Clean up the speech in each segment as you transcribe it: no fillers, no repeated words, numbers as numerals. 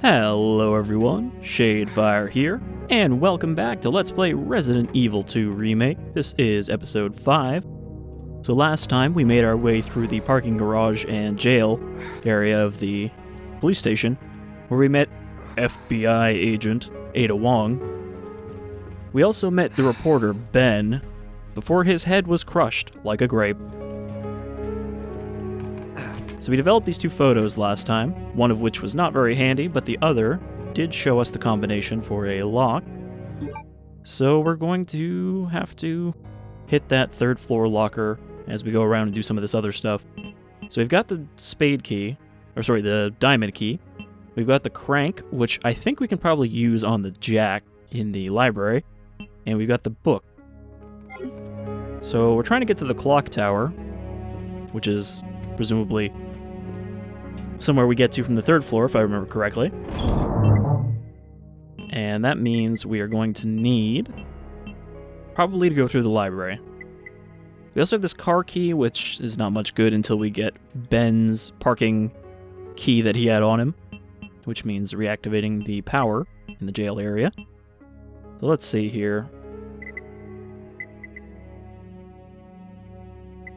Hello everyone, Shadefyre here, and welcome back to Let's Play Resident Evil 2 Remake. This is episode 5. So last time we made our way through the parking garage and jail area of the police station, where we met FBI agent Ada Wong. We also met the reporter Ben, before his head was crushed like a grape. So we developed these two photos last time, one of which was not very handy, but the other did show us the combination for a lock. So we're going to have to hit that third floor locker as we go around and do some of this other stuff. So we've got the the diamond key. We've got the crank, which I think we can probably use on the jack in the library. And we've got the book. So we're trying to get to the clock tower, which is presumably somewhere we get to from the third floor, if I remember correctly. And that means we are going to need probably to go through the library. We also have this car key, which is not much good until we get Ben's parking key that he had on him, which means reactivating the power in the jail area. So let's see here.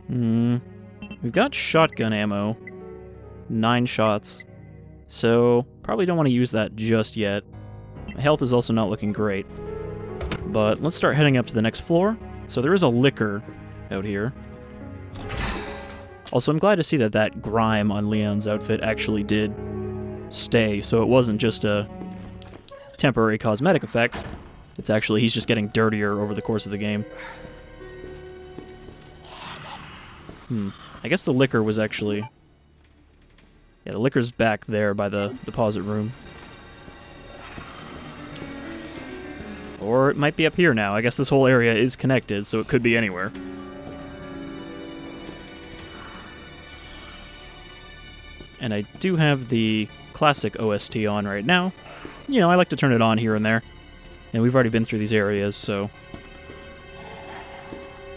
We've got shotgun ammo. 9 shots. So, probably don't want to use that just yet. My health is also not looking great. But let's start heading up to the next floor. So there is a liquor out here. Also, I'm glad to see that that grime on Leon's outfit actually did stay, so it wasn't just a temporary cosmetic effect. It's actually, he's just getting dirtier over the course of the game. I guess the liquor was actually... Yeah, the liquor's back there by the deposit room. Or it might be up here now. I guess this whole area is connected, so it could be anywhere. And I do have the classic OST on right now. You know, I like to turn it on here and there. And we've already been through these areas, so...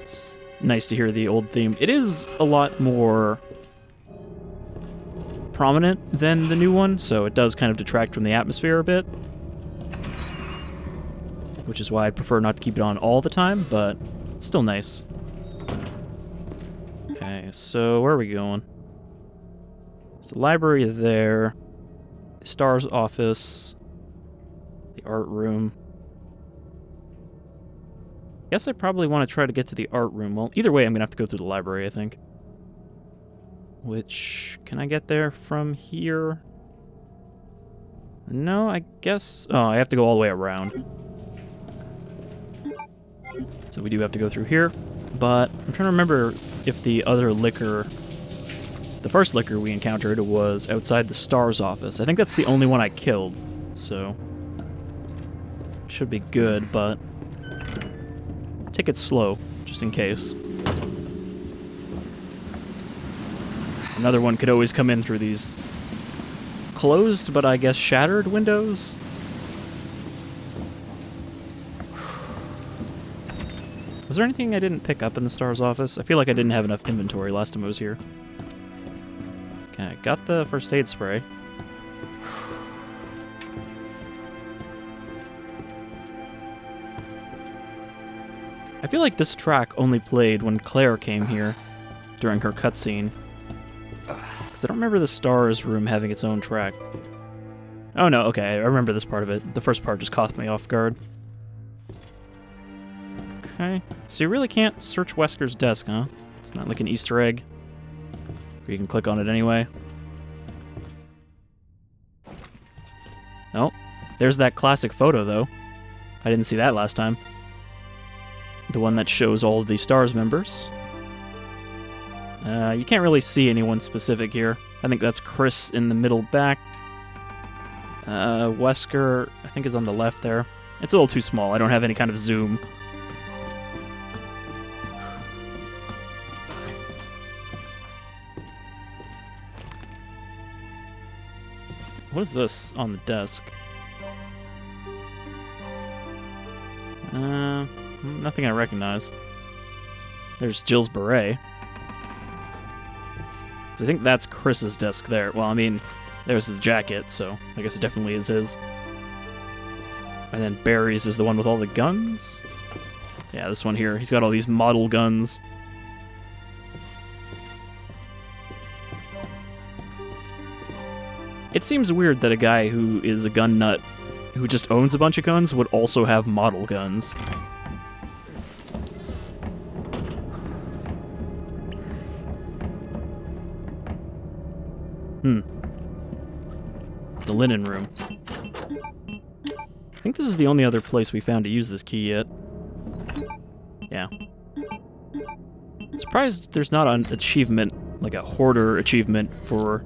It's nice to hear the old theme. It is a lot more prominent than the new one, so it does kind of detract from the atmosphere a bit. Which is why I prefer not to keep it on all the time, but it's still nice. Okay, so where are we going? There's the library there, the Star's office, the art room. Guess I probably want to try to get to the art room. Well, either way, I'm going to have to go through the library, I think. Which, can I get there from here? No, I guess... Oh, I have to go all the way around. So we do have to go through here, but I'm trying to remember if the other liquor... The first liquor we encountered was outside the Star's office. I think that's the only one I killed, so... Should be good, but... Take it slow, just in case. Another one could always come in through these closed, but I guess shattered windows. Was there anything I didn't pick up in the Star's office? I feel like I didn't have enough inventory last time I was here. Okay, I got the first aid spray. I feel like this track only played when Claire came here during her cutscene. Because I don't remember the Star's room having its own track. Oh no, okay, I remember this part of it. The first part just caught me off guard. Okay, so you really can't search Wesker's desk, huh? It's not like an Easter egg. Or you can click on it anyway. Oh, there's that classic photo, though. I didn't see that last time. The one that shows all of the Star's members. You can't really see anyone specific here. I think that's Chris in the middle back. Wesker, I think, is on the left there. It's a little too small. I don't have any kind of zoom. What is this on the desk? Nothing I recognize. There's Jill's beret. I think that's Chris's desk there. Well, I mean, There's his jacket, so I guess it definitely is his. And then Barry's is the one with all the guns. Yeah, this one here. He's got all these model guns. It seems weird that a guy who is a gun nut, who just owns a bunch of guns, would also have model guns. The linen room. I think this is the only other place we found to use this key yet. Yeah. Surprised there's not an achievement, like a hoarder achievement for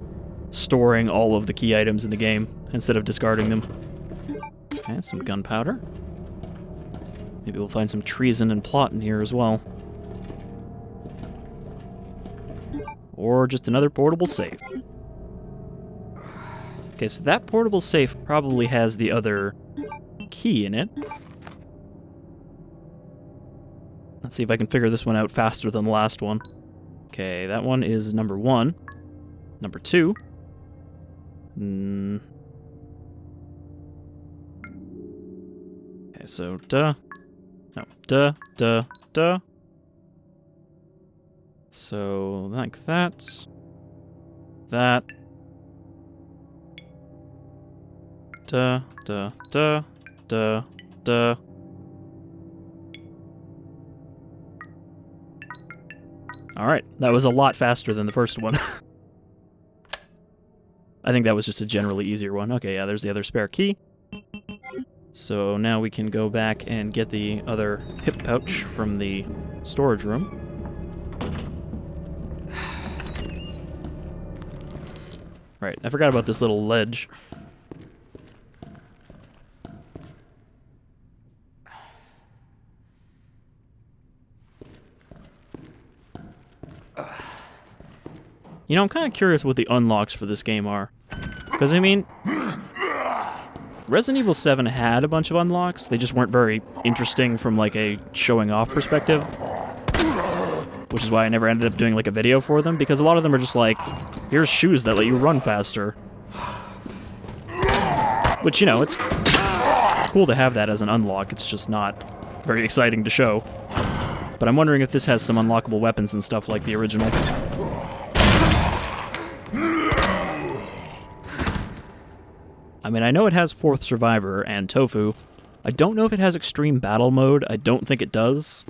storing all of the key items in the game instead of discarding them. Okay, some gunpowder. Maybe we'll find some treason and plot in here as well. Or just another portable safe. Okay, so that portable safe probably has the other key in it. Let's see if I can figure this one out faster than the last one. Okay, that one is number 1. Number 2. Okay, so duh. No, duh, duh, duh. So, like that. That. Duh, duh, duh, duh, duh. Alright, that was a lot faster than the first one. I think that was just a generally easier one. Okay, yeah, there's the other spare key. So now we can go back and get the other hip pouch from the storage room. Right, I forgot about this little ledge. You know, I'm kind of curious what the unlocks for this game are. Because, I mean, Resident Evil 7 had a bunch of unlocks. They just weren't very interesting from, like, a showing-off perspective. Which is why I never ended up doing, like, a video for them. Because a lot of them are just like, here's shoes that let you run faster. Which, you know, it's cool to have that as an unlock. It's just not very exciting to show. But I'm wondering if this has some unlockable weapons and stuff like the original. I mean, I know it has 4th Survivor and Tofu. I don't know if it has Extreme Battle Mode. I don't think it does.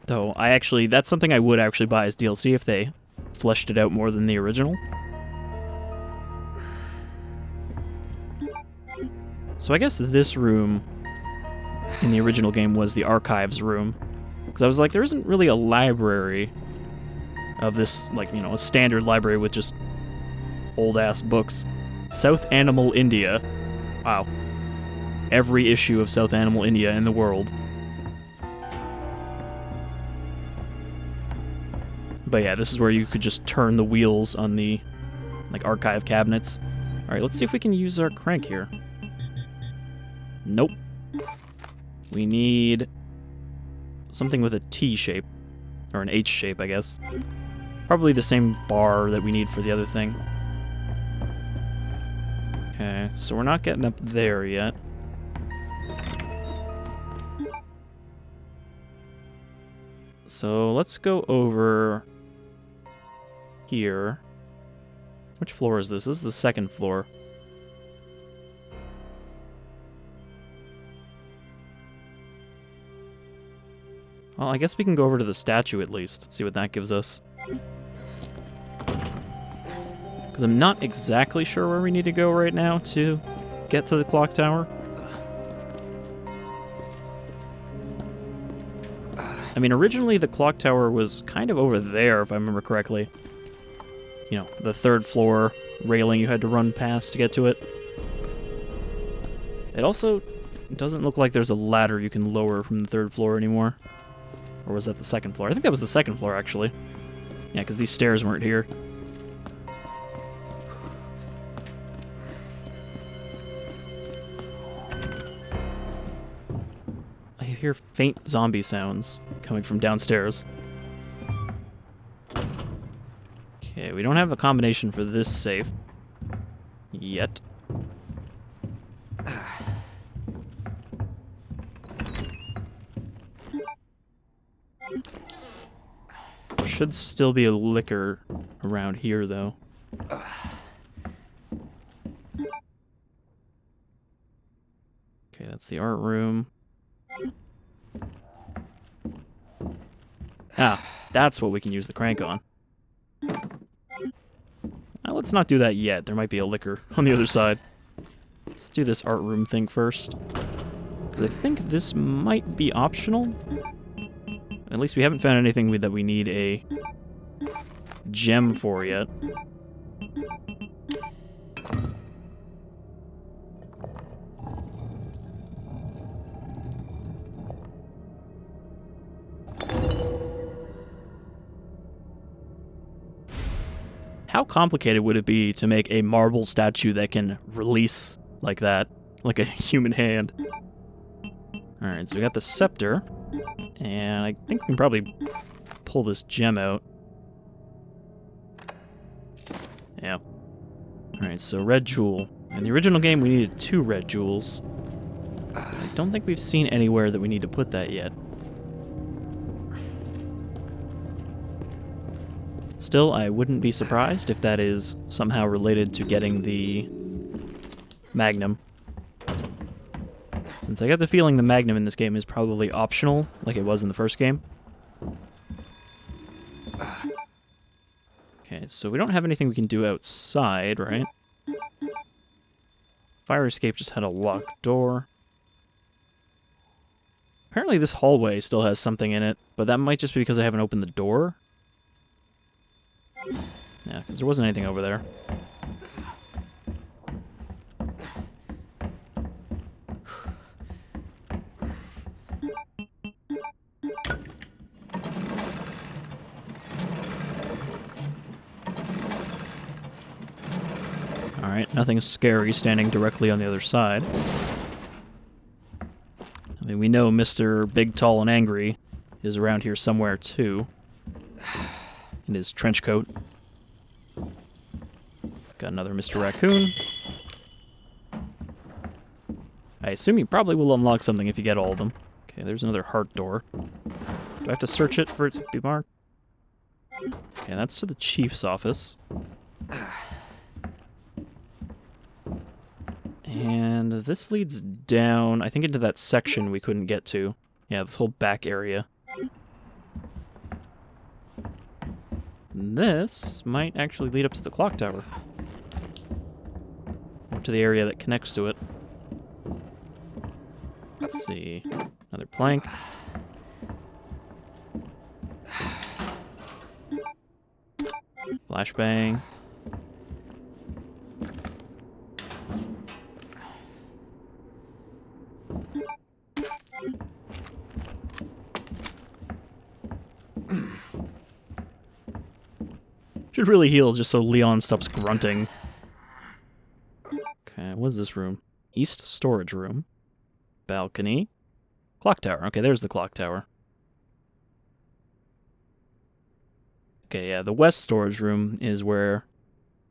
Though, that's something I would actually buy as DLC if they fleshed it out more than the original. So I guess this room in the original game was the archives room. Because I was like, there isn't really a library of this, like, you know, a standard library with just old-ass books. South Animal India. Wow. Every issue of South Animal India in the world. But yeah, this is where you could just turn the wheels on the, like, archive cabinets. Alright, let's see if we can use our crank here. Nope. We need something with a T shape. Or an H shape, I guess. Probably the same bar that we need for the other thing. Okay, so we're not getting up there yet. So let's go over here. Which floor is this? This is the 2nd floor. Well, I guess we can go over to the statue at least, see what that gives us. Because I'm not exactly sure where we need to go right now to get to the clock tower. I mean, originally the clock tower was kind of over there, if I remember correctly. You know, the 3rd floor railing you had to run past to get to it. It also doesn't look like there's a ladder you can lower from the 3rd floor anymore. Or was that the 2nd floor? I think that was the 2nd floor, actually. Yeah, because these stairs weren't here. I hear faint zombie sounds coming from downstairs. Okay, Okay, we don't have a combination for this safe. Yet. There should still be a liquor around here, though. Okay, that's the art room. Ah, that's what we can use the crank on. Let's not do that yet. There might be a liquor on the other side. Let's do this art room thing first. Because I think this might be optional. At least we haven't found anything that we need a gem for yet. How complicated would it be to make a marble statue that can release like that? Like a human hand. Alright, so we got the scepter. And I think we can probably pull this gem out. Yeah. Alright, so red jewel. In the original game, we needed 2 red jewels. I don't think we've seen anywhere that we need to put that yet. Still, I wouldn't be surprised if that is somehow related to getting the Magnum. Since I got the feeling the Magnum in this game is probably optional, like it was in the first game. Okay, so we don't have anything we can do outside, right? Fire escape just had a locked door. Apparently this hallway still has something in it, but that might just be because I haven't opened the door. Yeah, because there wasn't anything over there. Alright, nothing scary standing directly on the other side. I mean, we know Mr. Big, Tall, and Angry is around here somewhere, too. In his trench coat. Got another Mr. Raccoon. I assume you probably will unlock something if you get all of them. Okay, there's another heart door. Do I have to search it for it to be marked? Okay, that's to the chief's office. And this leads down, I think, into that section we couldn't get to. Yeah, this whole back area. And this might actually lead up to the clock tower. Or to the area that connects to it. Let's see. Another plank. Flashbang. Should really heal just so Leon stops grunting. Okay, what is this room? East storage room. Balcony. Clock tower. Okay, there's the clock tower. Okay, yeah, the west storage room is where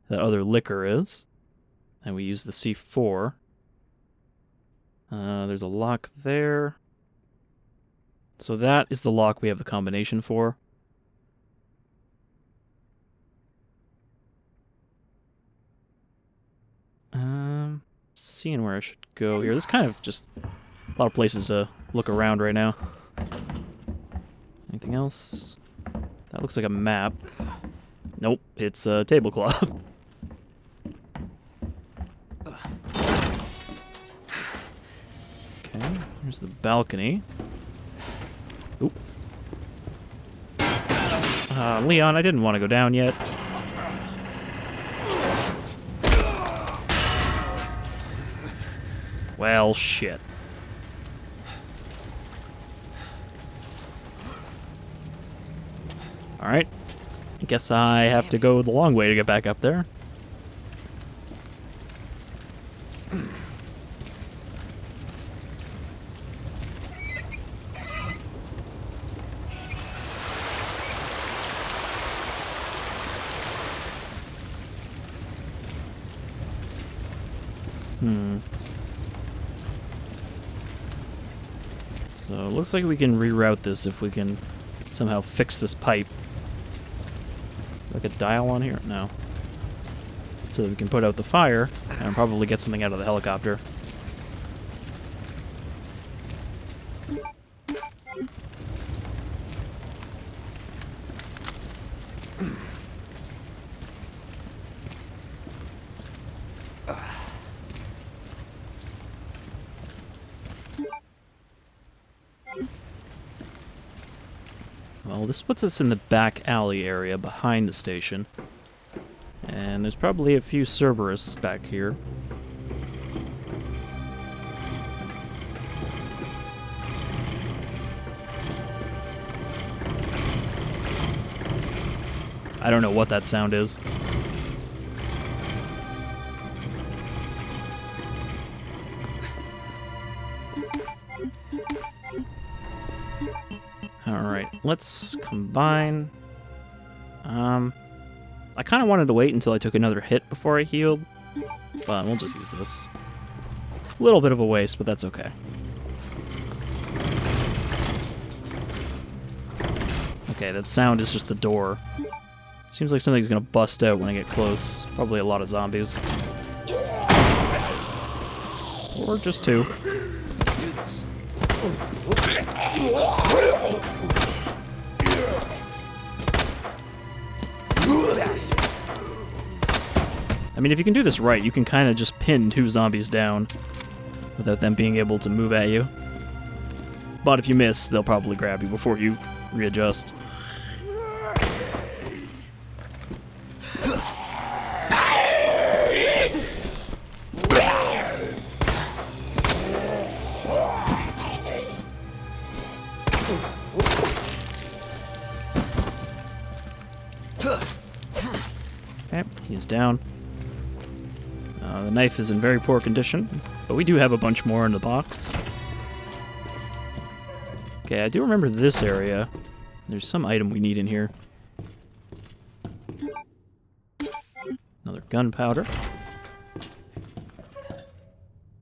that other liquor is. And we use the C4. There's a lock there. So that is the lock we have the combination for. Seeing where I should go here. There's kind of just a lot of places to look around right now. Anything else? That looks like a map. Nope, it's a tablecloth. Okay, here's the balcony. Oop. Leon, I didn't want to go down yet. Well, shit. Alright. I guess I have to go the long way to get back up there. So it looks like we can reroute this if we can somehow fix this pipe. Like a dial on here? No. So that we can put out the fire and probably get something out of the helicopter. Well, this puts us in the back alley area behind the station. And there's probably a few Cerberus back here. I don't know what that sound is. Alright, let's combine. I kind of wanted to wait until I took another hit before I healed, but we'll just use this. A little bit of a waste, but that's okay. Okay, that sound is just the door. Seems like something's gonna bust out when I get close. Probably a lot of zombies. Or just two. I mean, if you can do this right, you can kind of just pin two zombies down without them being able to move at you. But if you miss, they'll probably grab you before you readjust. Okay, he's down. The knife is in very poor condition, but we do have a bunch more in the box. Okay, I do remember this area. There's some item we need in here. Another gunpowder.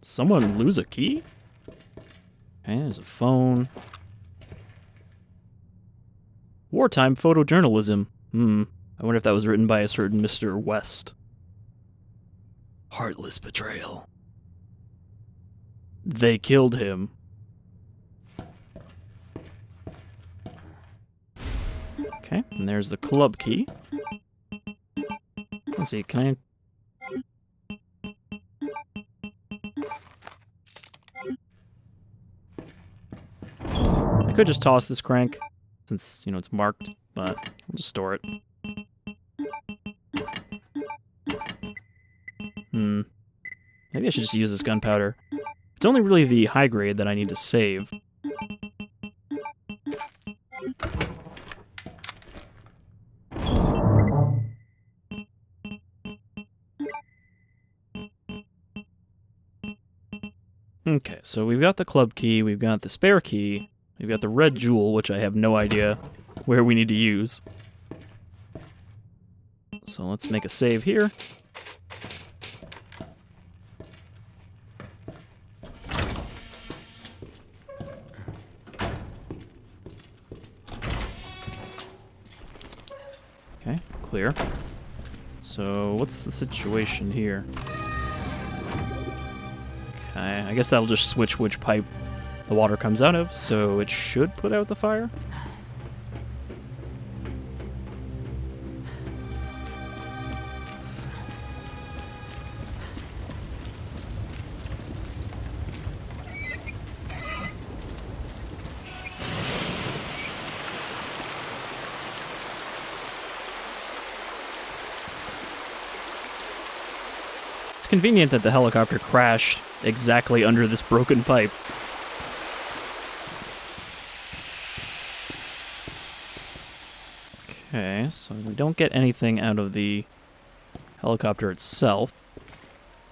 Someone lose a key? Okay, there's a phone. Wartime photojournalism. I wonder if that was written by a certain Mr. West. Heartless betrayal. They killed him. Okay, and there's the club key. Let's see, can I could just toss this crank, since, you know, it's marked, but I'll just store it. Maybe I should just use this gunpowder. It's only really the high grade that I need to save. Okay, so we've got the club key, we've got the spare key, we've got the red jewel, which I have no idea where we need to use. So let's make a save here. Okay, clear. So what's the situation here? Okay, I guess that'll just switch which pipe the water comes out of, so it should put out the fire. It's convenient that the helicopter crashed exactly under this broken pipe. Okay, so we don't get anything out of the helicopter itself,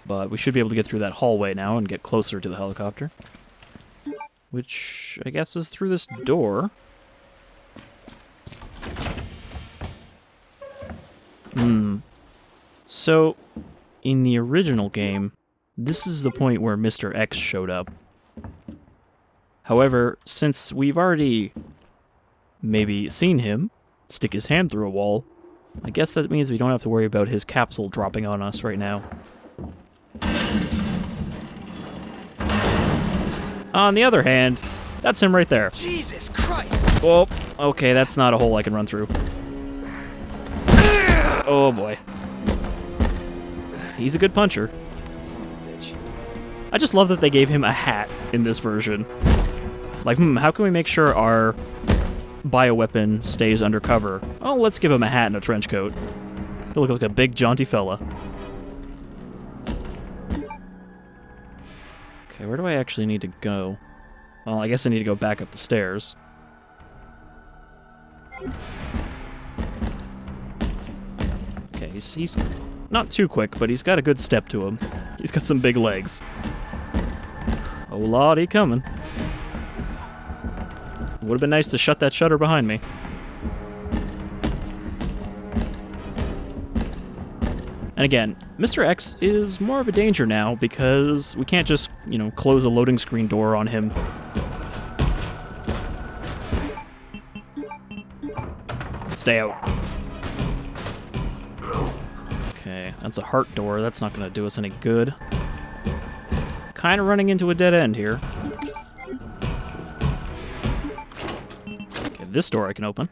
but we should be able to get through that hallway now and get closer to the helicopter, which I guess is through this door. So, in the original game, this is the point where Mr. X showed up. However, since we've already maybe seen him stick his hand through a wall, I guess that means we don't have to worry about his capsule dropping on us right now. On the other hand, that's him right there. Jesus Christ! Oh, okay, that's not a hole I can run through. Oh boy. He's a good puncher. Son of a bitch. I just love that they gave him a hat in this version. Like, how can we make sure our bioweapon stays undercover? Oh, let's give him a hat and a trench coat. He'll look like a big, jaunty fella. Okay, where do I actually need to go? Well, I guess I need to go back up the stairs. Okay, he's not too quick, but he's got a good step to him. He's got some big legs. Oh, lordy, coming. Would have been nice to shut that shutter behind me. And again, Mr. X is more of a danger now because we can't just, you know, close a loading screen door on him. Stay out. Okay, that's a heart door. That's not going to do us any good. Kind of running into a dead end here. Okay, this door I can open.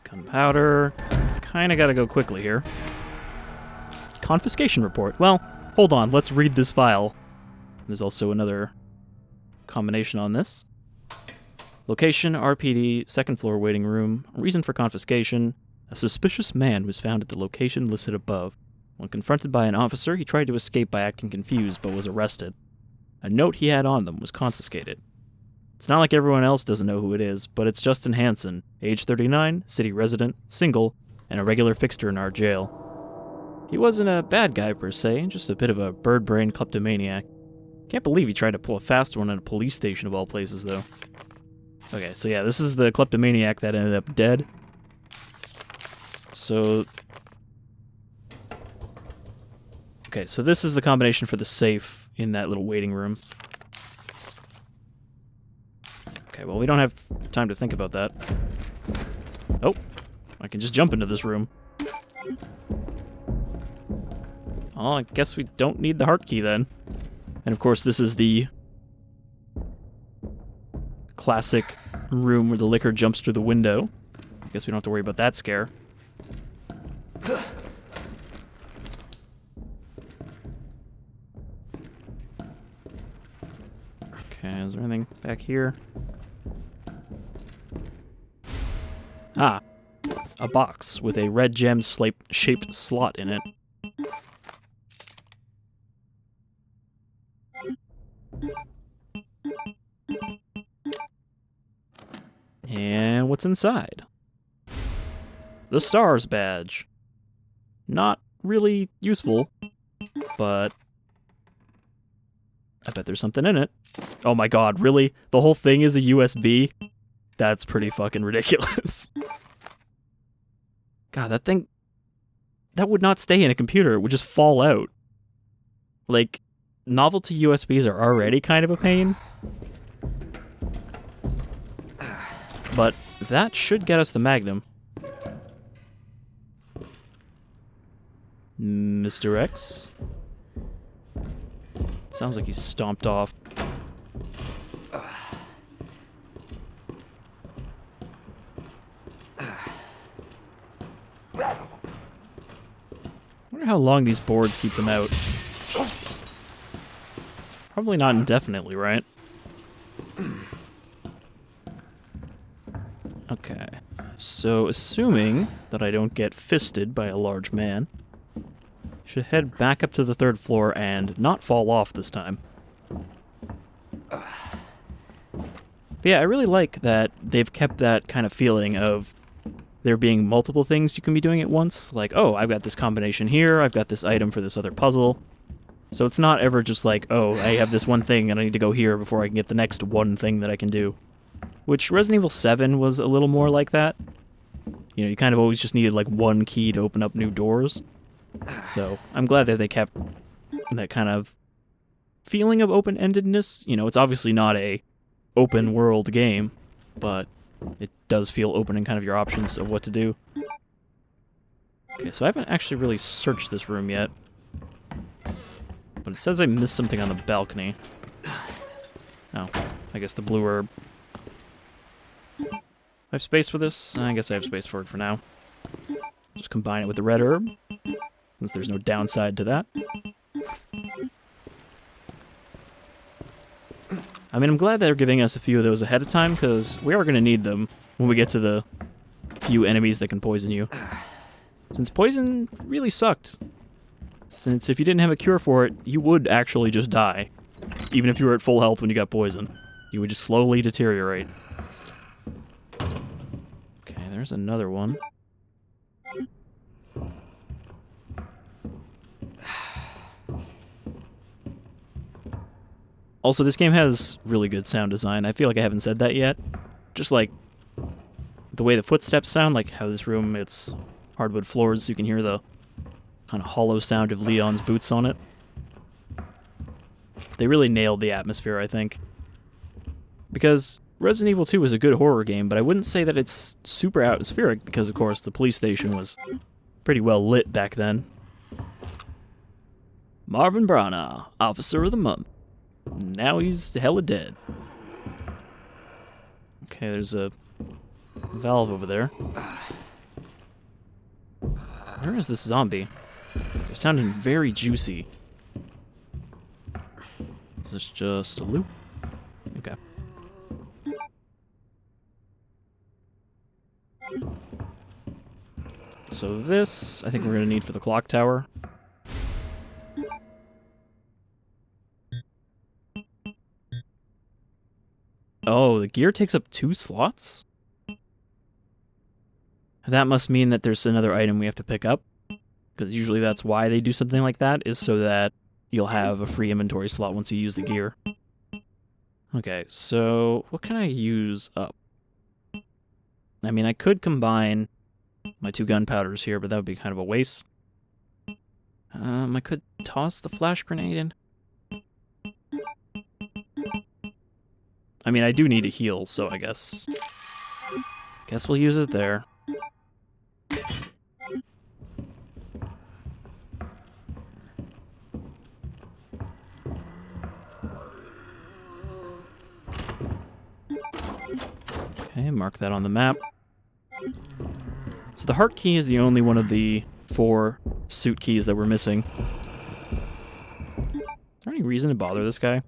Gunpowder. Kind of got to go quickly here. Confiscation report. Well, hold on. Let's read this file. There's also another combination on this. Location, RPD, second floor waiting room. Reason for confiscation. A suspicious man was found at the location listed above. When confronted by an officer, he tried to escape by acting confused, but was arrested. A note he had on them was confiscated. It's not like everyone else doesn't know who it is, but it's Justin Hansen, age 39, city resident, single, and a regular fixture in our jail. He wasn't a bad guy per se, just a bit of a bird-brain kleptomaniac. Can't believe he tried to pull a fast one at a police station of all places, though. Okay, so yeah, this is the kleptomaniac that ended up dead. So... okay, so this is the combination for the safe in that little waiting room. Okay, well, we don't have time to think about that. Oh, I can just jump into this room. Oh, I guess we don't need the heart key then. And of course, this is the classic room where the liquor jumps through the window. I guess we don't have to worry about that scare. Okay, is there anything back here? Ah, a box with a red gem-shaped slot in it. And what's inside? The STARS badge. Not really useful, but I bet there's something in it. Oh my god, really? The whole thing is a USB? That's pretty fucking ridiculous. God, that thing... that would not stay in a computer. It would just fall out. Like, novelty USBs are already kind of a pain. But that should get us the Magnum. Mr. X? Sounds like he's stomped off. I wonder how long these boards keep them out. Probably not indefinitely, right? Okay. So, assuming that I don't get fisted by a large man, I should head back up to the third floor and not fall off this time. But yeah, I really like that they've kept that kind of feeling of there being multiple things you can be doing at once. Like, oh, I've got this combination here, I've got this item for this other puzzle. So it's not ever just like, oh, I have this one thing and I need to go here before I can get the next one thing that I can do. Which Resident Evil 7 was a little more like that. You know, you kind of always just needed like one key to open up new doors. So I'm glad that they kept that kind of feeling of open-endedness. You know, it's obviously not a open world game, but it does feel open in kind of your options of what to do. Okay, so I haven't actually really searched this room yet. But it says I missed something on the balcony. Oh, I guess the blue herb. I have space for this? I guess I have space for it for now. Just combine it with the red herb, since there's no downside to that. I mean, I'm glad they're giving us a few of those ahead of time, because we are going to need them when we get to the few enemies that can poison you. Since poison really sucked. Since if you didn't have a cure for it, you would actually just die. Even if you were at full health when you got poisoned. You would just slowly deteriorate. Okay, there's another one. Also, this game has really good sound design. I feel like I haven't said that yet. Just like the way the footsteps sound, like how this room, it's hardwood floors, so you can hear the kind of hollow sound of Leon's boots on it. They really nailed the atmosphere, I think. Because Resident Evil 2 was a good horror game, but I wouldn't say that it's super atmospheric, because of course the police station was pretty well lit back then. Marvin Brana, Officer of the Month. Now he's hella dead. Okay, there's a valve over there. Where is this zombie? They're sounding very juicy. Is this just a loop? Okay. So this, I think we're going to need for the clock tower. Oh, the gear takes up 2 slots? That must mean that there's another item we have to pick up. Because usually that's why they do something like that, is so that you'll have a free inventory slot once you use the gear. Okay, so what can I use up? I mean, I could combine my 2 gunpowders here, but that would be kind of a waste. I could toss the flash grenade in. I mean, I do need a heal, so I guess we'll use it there. Okay, mark that on the map. So the heart key is the only one of the 4 suit keys that we're missing. Is there any reason to bother this guy?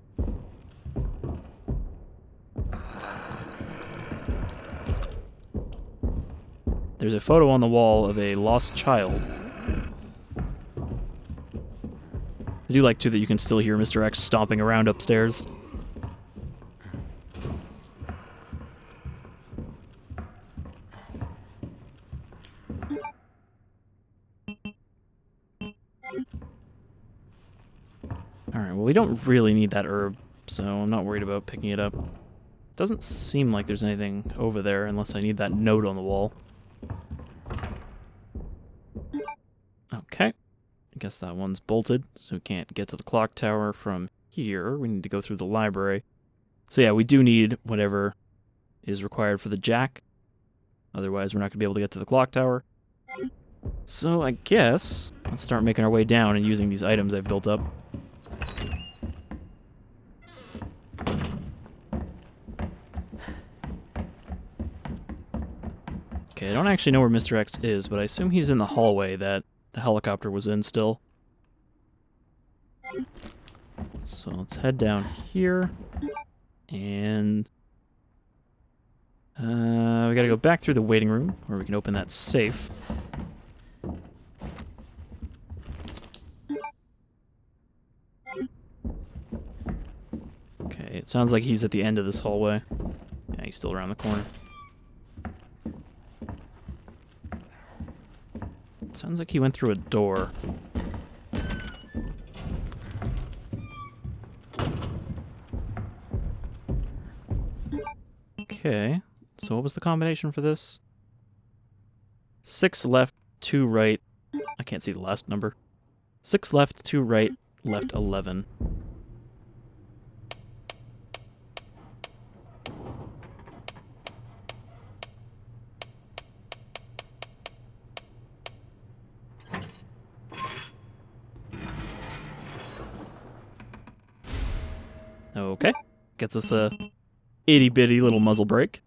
There's a photo on the wall of a lost child. I do like, too, that you can still hear Mr. X stomping around upstairs. Alright, well, we don't really need that herb, so I'm not worried about picking it up. Doesn't seem like there's anything over there unless I need that note on the wall. Okay. I guess that one's bolted, so we can't get to the clock tower from here. We need to go through the library. So yeah, we do need whatever is required for the jack. Otherwise, we're not going to be able to get to the clock tower. So I guess let's start making our way down and using these items I've built up. Okay, I don't actually know where Mr. X is, but I assume he's in the hallway that the helicopter was in still. So let's head down here. And we gotta go back through the waiting room where we can open that safe. Okay, it sounds like he's at the end of this hallway. Yeah, he's still around the corner. Sounds like he went through a door. Okay, so what was the combination for this? 6 left, 2 right. I can't see the last number. 6 left, 2 right, left 11. Okay. Gets us a itty-bitty little muzzle brake,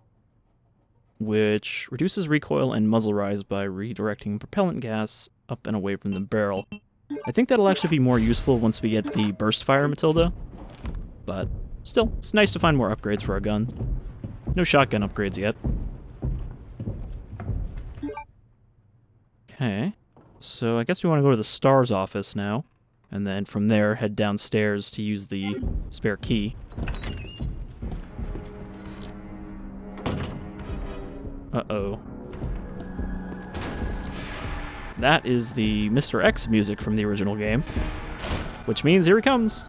which reduces recoil and muzzle rise by redirecting propellant gas up and away from the barrel. I think that'll actually be more useful once we get the burst fire Matilda, but still, it's nice to find more upgrades for our guns. No shotgun upgrades yet. Okay, so I guess we want to go to the STARS office now, and then from there head downstairs to use the spare key. Uh-oh. That is the Mr. X music from the original game, which means here he comes.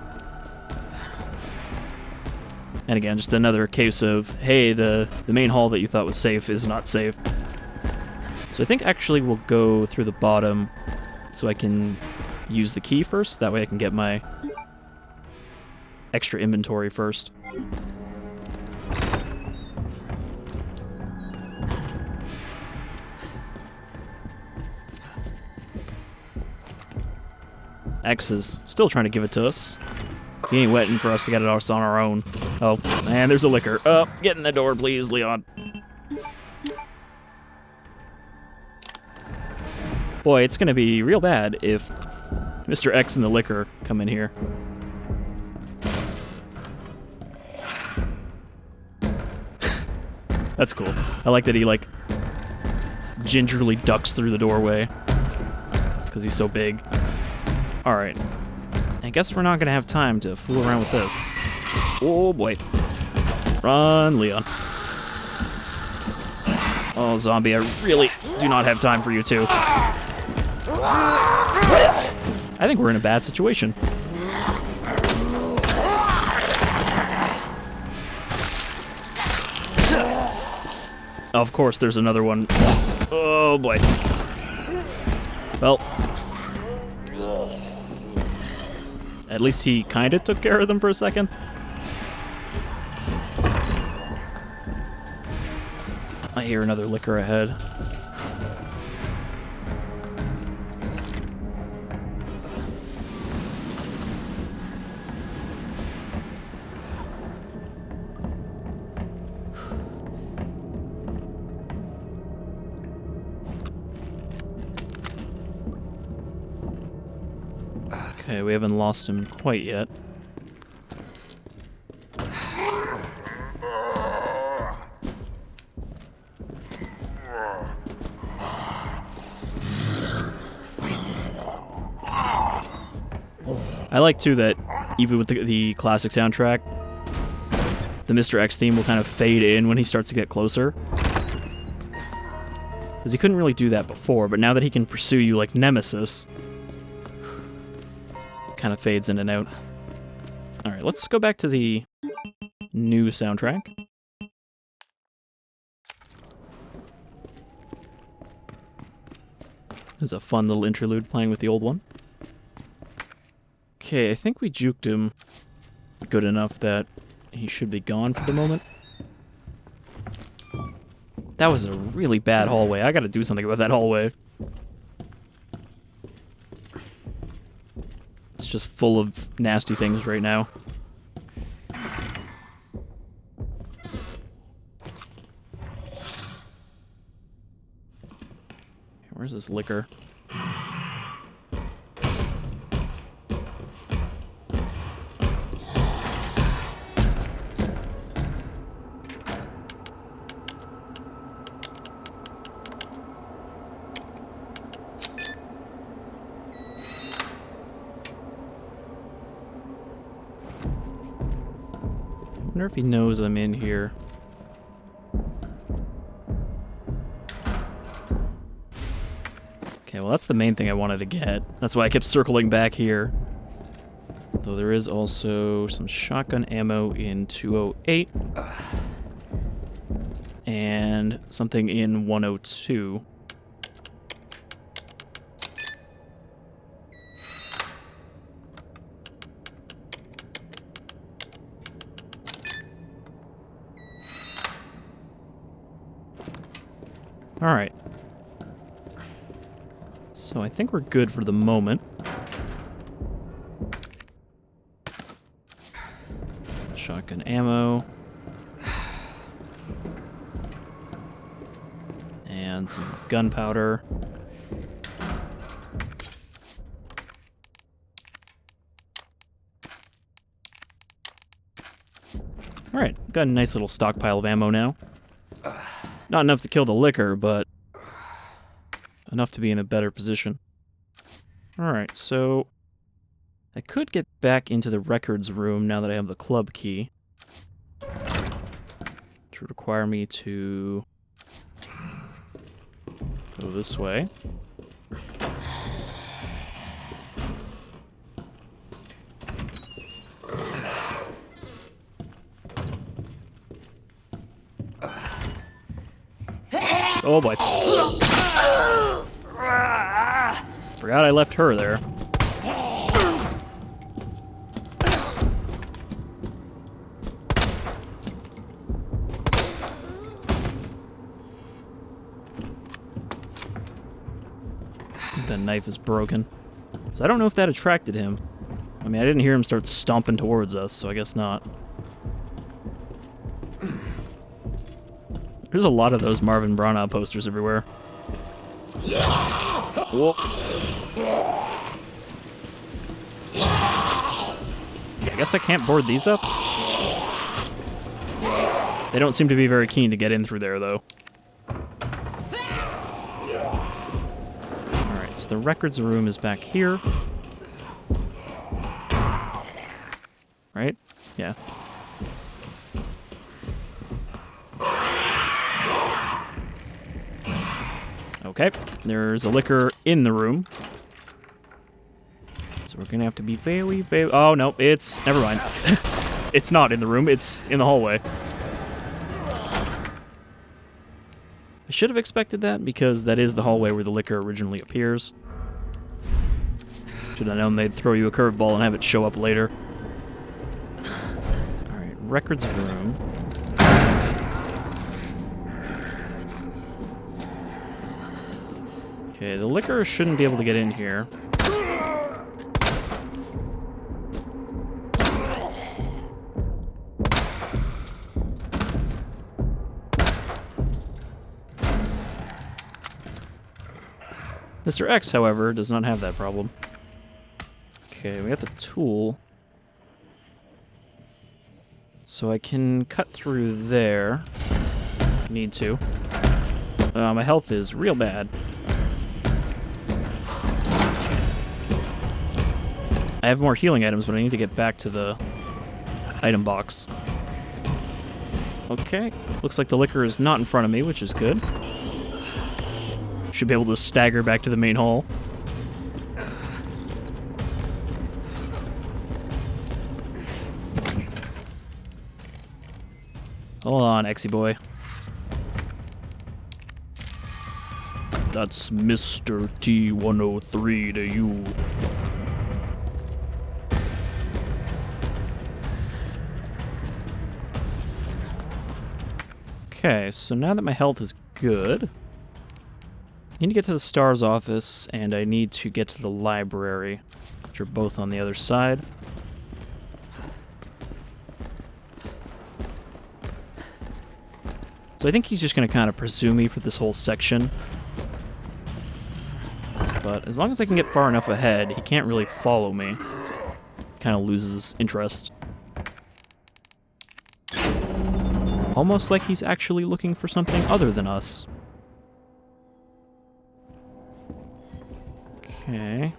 And again, just another case of, hey, the main hall that you thought was safe is not safe. So I think actually we'll go through the bottom so I can use the key first. That way I can get my extra inventory first. X is still trying to give it to us. He ain't waiting for us to get it on our own. Oh, man, there's a liquor. Oh, get in the door, please, Leon. Boy, it's gonna be real bad if Mr. X and the liquor come in here. That's cool. I like that he, like, gingerly ducks through the doorway because he's so big. Alright. I guess we're not gonna have time to fool around with this. Oh boy. Run, Leon. Oh, zombie, I really do not have time for you two. I think we're in a bad situation. Of course, there's another one. Oh boy. Well, at least he kind of took care of them for a second. I hear another liquor ahead. Okay, we haven't lost him quite yet. I like, too, that even with the classic soundtrack, the Mr. X theme will kind of fade in when he starts to get closer. Because he couldn't really do that before, but now that he can pursue you like Nemesis, it kind of fades in and out. Alright, let's go back to the new soundtrack. There's a fun little interlude playing with the old one. Okay, I think we juked him good enough that he should be gone for the moment. That was a really bad hallway. I gotta do something about that hallway. It's just full of nasty things right now. Where's this liquor? I wonder if he knows I'm in here. Okay, well that's the main thing I wanted to get. That's why I kept circling back here. Though there is also some shotgun ammo in 208. And something in 102. Alright. So I think we're good for the moment. Shotgun ammo. And some gunpowder. Alright, got a nice little stockpile of ammo now. Not enough to kill the liquor, but enough to be in a better position. Alright, so I could get back into the records room now that I have the club key. To require me to go this way. Oh boy. Forgot I left her there. The knife is broken. So I don't know if that attracted him. I mean, I didn't hear him start stomping towards us, so I guess not. There's a lot of those Marvin Brana posters everywhere. Whoa. I guess I can't board these up? They don't seem to be very keen to get in through there, though. Alright, so the records room is back here. Right? Yeah. Okay, there's a liquor in the room. So we're gonna have to be very, very... Oh, no, it's... Never mind. It's not in the room, it's in the hallway. I should have expected that, because that is the hallway where the liquor originally appears. Should have known they'd throw you a curveball and have it show up later. Alright, records room. Okay, the liquor shouldn't be able to get in here. Mr. X, however, does not have that problem. Okay, we got the tool. So I can cut through there. Need to. My health is real bad. I have more healing items, but I need to get back to the item box. Okay, looks like the liquor is not in front of me, which is good. Should be able to stagger back to the main hall. Hold on, Exy boy. That's Mr. T103 to you. Okay, so now that my health is good, I need to get to the STARS office, and I need to get to the library, which are both on the other side. So I think he's just going to kind of pursue me for this whole section. But as long as I can get far enough ahead, he can't really follow me. Kind of loses interest. Almost like he's actually looking for something other than us. Okay.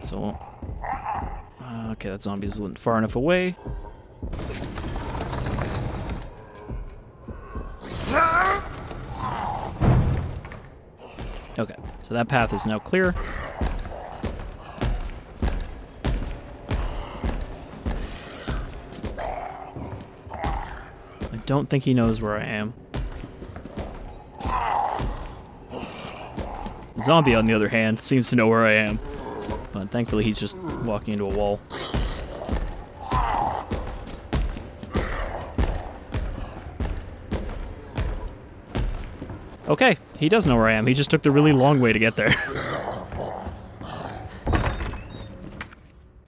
So... okay, that zombie is far enough away. Okay, so that path is now clear. I don't think he knows where I am. The zombie, on the other hand, seems to know where I am. But thankfully he's just walking into a wall. Okay, he does know where I am. He just took the really long way to get there.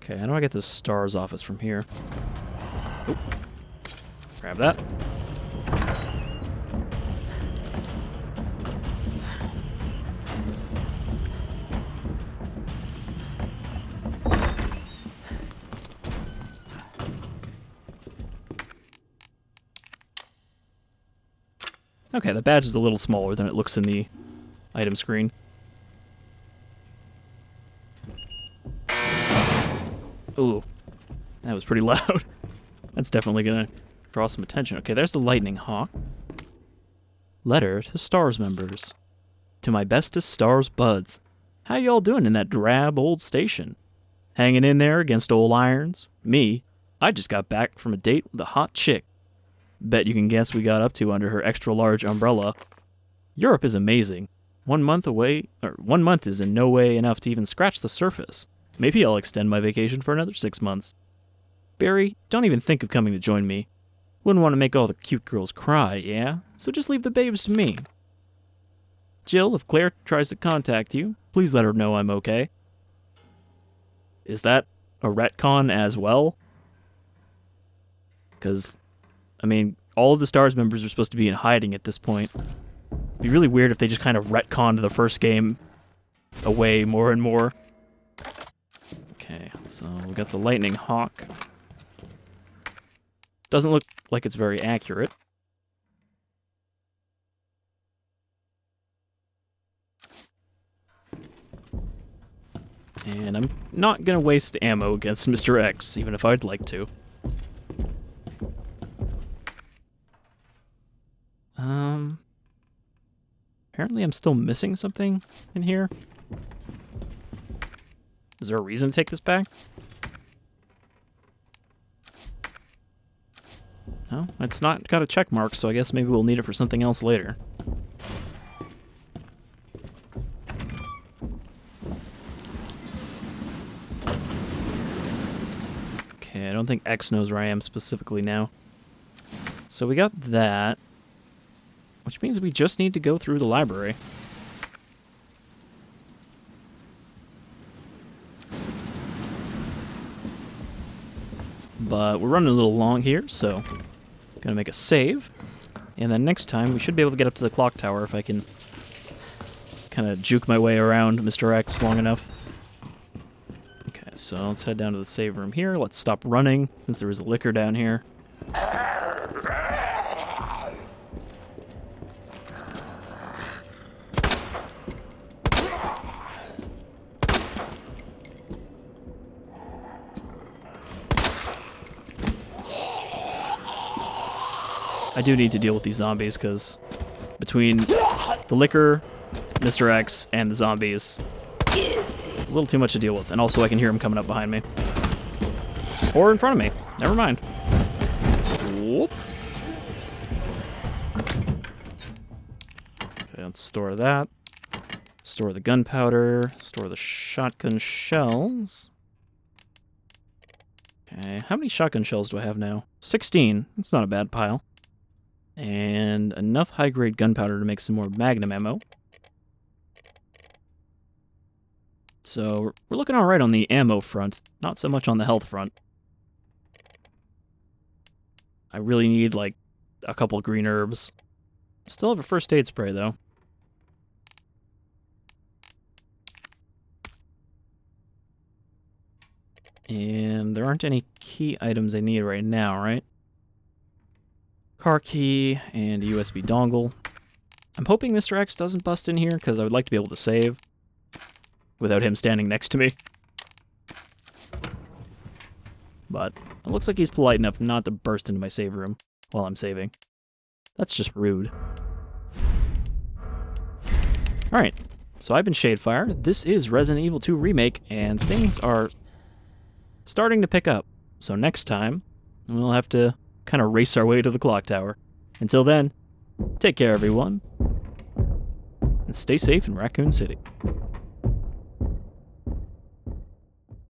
Okay, how do I get the STARS office from here? Oop. Grab that. Okay, the badge is a little smaller than it looks in the item screen. Ooh, that was pretty loud. That's definitely gonna draw some attention. Okay, there's the Lightning Hawk. Letter to STARS members. To my bestest STARS buds. How y'all doing in that drab old station? Hanging in there against old irons? Me, I just got back from a date with a hot chick. Bet you can guess we got up to under her extra-large umbrella. Europe is amazing. 1 month away, or 1 month is in no way enough to even scratch the surface. Maybe I'll extend my vacation for another 6 months. Barry, don't even think of coming to join me. Wouldn't want to make all the cute girls cry, yeah? So just leave the babes to me. Jill, if Claire tries to contact you, please let her know I'm okay. Is that a retcon as well? Because, I mean, all of the STARS members are supposed to be in hiding at this point. It'd be really weird if they just kind of retconned the first game away more and more. Okay, so we got the Lightning Hawk. Doesn't look like it's very accurate. And I'm not gonna waste ammo against Mr. X, even if I'd like to. Apparently I'm still missing something in here. Is there a reason to take this back? No, it's not got a check mark, so I guess maybe we'll need it for something else later. Okay, I don't think X knows where I am specifically now. So we got that, which means we just need to go through the library. But we're running a little long here, so gonna make a save. And then next time we should be able to get up to the clock tower if I can kind of juke my way around Mr. X long enough. Okay, so let's head down to the save room here. Let's stop running, since there is a liquor down here. I do need to deal with these zombies, because between the liquor, Mr. X, and the zombies, a little too much to deal with. And also I can hear them coming up behind me. Or in front of me. Never mind. Whoop. Okay, let's store that. Store the gunpowder. Store the shotgun shells. Okay, how many shotgun shells do I have now? 16. That's not a bad pile. And enough high-grade gunpowder to make some more magnum ammo. So we're looking all right on the ammo front, not so much on the health front. I really need, like, a couple green herbs. Still have a first aid spray, though. And there aren't any key items I need right now, right? Car key and a USB dongle. I'm hoping Mr. X doesn't bust in here, because I would like to be able to save without him standing next to me. But it looks like he's polite enough not to burst into my save room while I'm saving. That's just rude. Alright, so I've been Shadefyre. This is Resident Evil 2 Remake, and things are starting to pick up. So next time, we'll have to kind of race our way to the clock tower. Until then, take care everyone, and stay safe in Raccoon City.